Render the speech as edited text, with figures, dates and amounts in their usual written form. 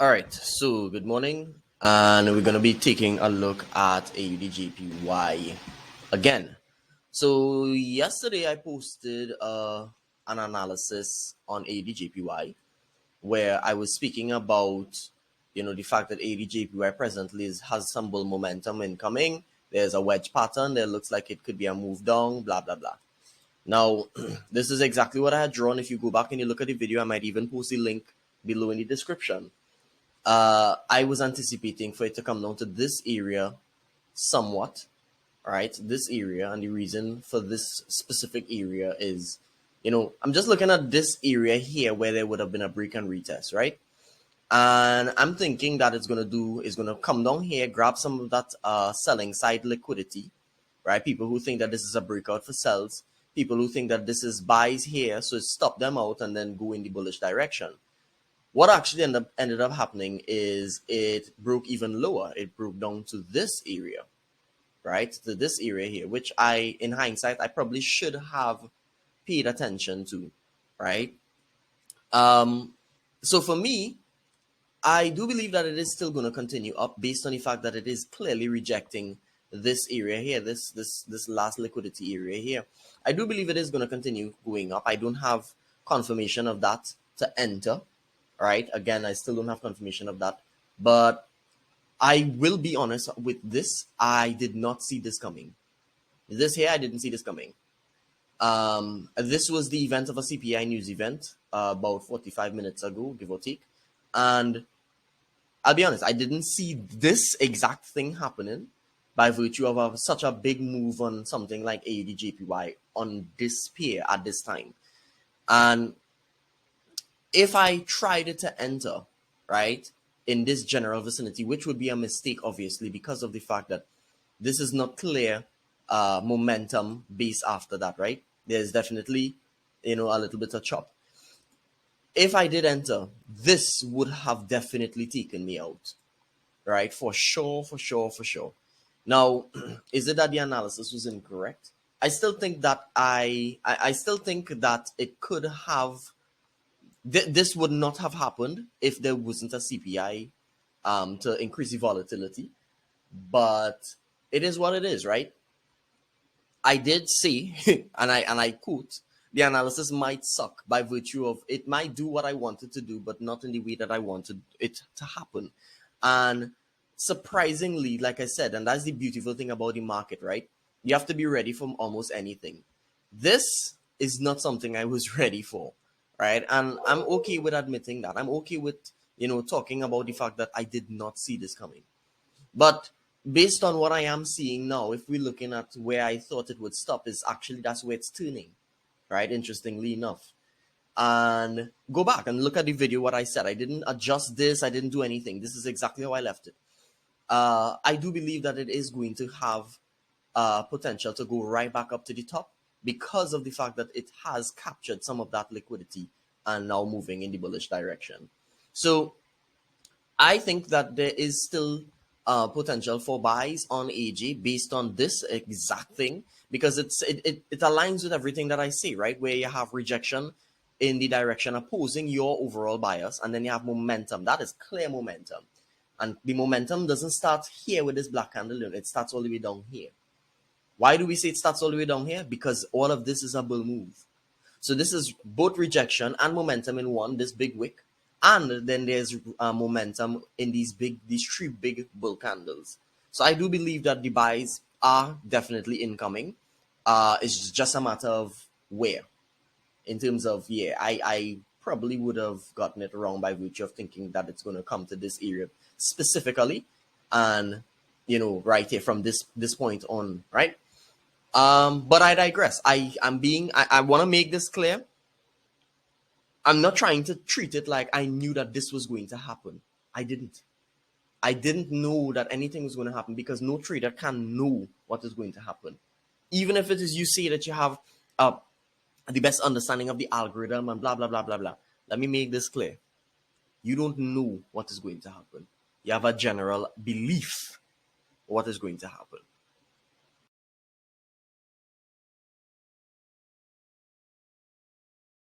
All right, so good morning, and we're going to be taking a look at AUDJPY again. So yesterday I posted an analysis on AUDJPY where I was speaking about the fact that AUDJPY presently has some bull momentum incoming. There's a wedge pattern that looks like it could be a move down, blah blah blah. Now this is exactly what I had drawn. If you go back and you look at the video, I might even post the link below in the description. I was anticipating for it to come down to this area somewhat, right? This area, and the reason for this specific area is, I'm just looking at this area here where there would have been a break and retest, right? And I'm thinking that it's going to come down here, grab some of that selling side liquidity, right? People who think that this is a breakout for sells, people who think that this is buys here, so stop them out and then go in the bullish direction. What actually ended up happening is it broke even lower. It broke down to this area, right? To this area here, which in hindsight, I probably should have paid attention to, right? So for me, I do believe that it is still going to continue up based on the fact that it is clearly rejecting this area here, this last liquidity area here. I do believe it is going to continue going up. I don't have confirmation of that to enter. Right, again, I still don't have confirmation of that, but I will be honest with this. I did not see this coming. This here, I didn't see this coming. This was the event of a CPI news event about 45 minutes ago, give or take. And I'll be honest, I didn't see this exact thing happening by virtue of such a big move on something like AUDJPY on this pair at this time. And if I tried to enter, right, in this general vicinity, which would be a mistake, obviously, because of the fact that this is not clear momentum base after that, right? There's definitely, a little bit of chop. If I did enter, this would have definitely taken me out, right? For sure. Now, is it that the analysis was incorrect? I still think that I still think that it could have. This would not have happened if there wasn't a CPI to increase the volatility, but it is what it is, right? I did see, and I quote, the analysis might suck by virtue of it might do what I wanted to do, but not in the way that I wanted it to happen. And surprisingly, like I said, and that's the beautiful thing about the market, right? You have to be ready for almost anything. This is not something I was ready for. Right, and I'm okay with admitting that. I'm okay with talking about the fact that I did not see this coming. But based on what I am seeing now, if we're looking at where I thought it would stop, is actually that's where it's turning, right? Interestingly enough. And go back and look at the video. What I said, I didn't adjust this. I didn't do anything. This is exactly how I left it. I do believe that it is going to have potential to go right back up to the top, because of the fact that it has captured some of that liquidity and now moving in the bullish direction. So I think that there is still potential for buys on AJ based on this exact thing, because it aligns with everything that I say, right? Where you have rejection in the direction opposing your overall bias, and then you have momentum. That is clear momentum. And the momentum doesn't start here with this black candle. It starts all the way down here. Why do we say it starts all the way down here? Because all of this is a bull move. So this is both rejection and momentum in one, this big wick. And then there's momentum in these three big bull candles. So I do believe that the buys are definitely incoming. It's just a matter of where. In terms of, I probably would have gotten it wrong by virtue of thinking that it's going to come to this area specifically. And, right here from this point on, right? But I digress. I want to make this clear. I'm not trying to treat it like I knew that this was going to happen. I didn't know that anything was going to happen, because no trader can know what is going to happen. Even if it is you say that you have the best understanding of the algorithm and blah, blah, blah, blah, blah. Let me make this clear. You don't know what is going to happen. You have a general belief what is going to happen.